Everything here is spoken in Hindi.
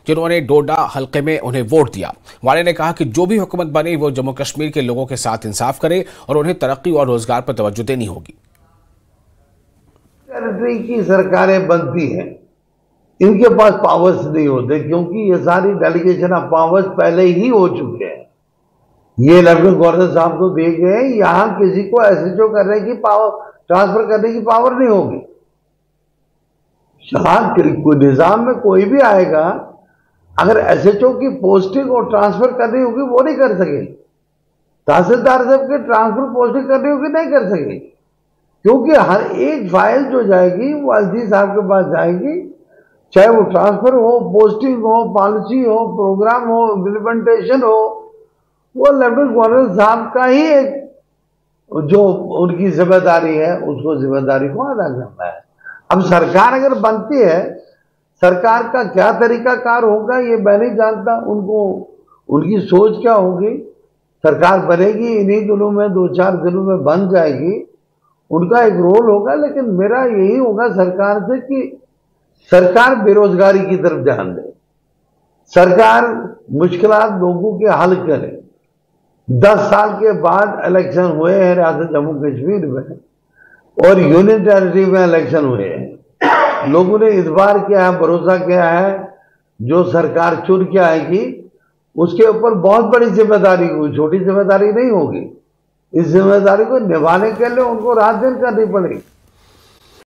जिन्होंने डोडा हलके में उन्हें वोट दिया। वाले ने कहा कि जो भी हुकूमत बने वो जम्मू कश्मीर के लोगों के साथ इंसाफ करे और उन्हें तरक्की और रोजगार पर तवज्जो देनी होगी। टेरिटरी की सरकारें बनती हैं, इनके पास पावर्स नहीं होते क्योंकि ये सारी डेलीगेशन ऑफ पावर्स पहले ही हो चुके हैं। ये लेफ्टिनेंट गवर्नर साहब को दिए गए, यहां किसी को एसएचओ करने की पावर, ट्रांसफर करने की पावर नहीं होगी। कोई निजाम में कोई भी आएगा, अगर एसएचओ की पोस्टिंग और ट्रांसफर करनी होगी वो नहीं कर सके। तहसीलदार साहब की ट्रांसफर पोस्टिंग करनी होगी नहीं कर सके, क्योंकि हर एक फाइल जो जाएगी वो एसडी साहब के पास जाएगी, चाहे वो ट्रांसफर हो, पोस्टिंग हो, पॉलिसी हो, प्रोग्राम हो, इम्प्लीमेंटेशन हो, वो लेफ्टिनेंट गवर्नर साहब का ही एक जो उनकी जिम्मेदारी है, उसको जिम्मेदारी को अदा करना है। अब सरकार अगर बनती है, सरकार का क्या तरीकाकार होगा ये मैं नहीं जानता, उनको उनकी सोच क्या होगी। सरकार बनेगी इन्हीं दिनों में, 2-4 दिनों में बन जाएगी, उनका एक रोल होगा। लेकिन मेरा यही होगा सरकार से कि सरकार बेरोजगारी की तरफ ध्यान दे, सरकार मुश्किलात लोगों के हल करे। 10 साल के बाद इलेक्शन हुए हैं रियासत जम्मू कश्मीर में और यूनियन टेरिटरी में इलेक्शन हुए हैं। लोगों ने इस बार क्या है, भरोसा किया है जो सरकार चुन के आएगी उसके ऊपर बहुत बड़ी जिम्मेदारी होगी, छोटी जिम्मेदारी नहीं होगी। इस जिम्मेदारी को निभाने के लिए उनको रात दिन करनी पड़ेगी।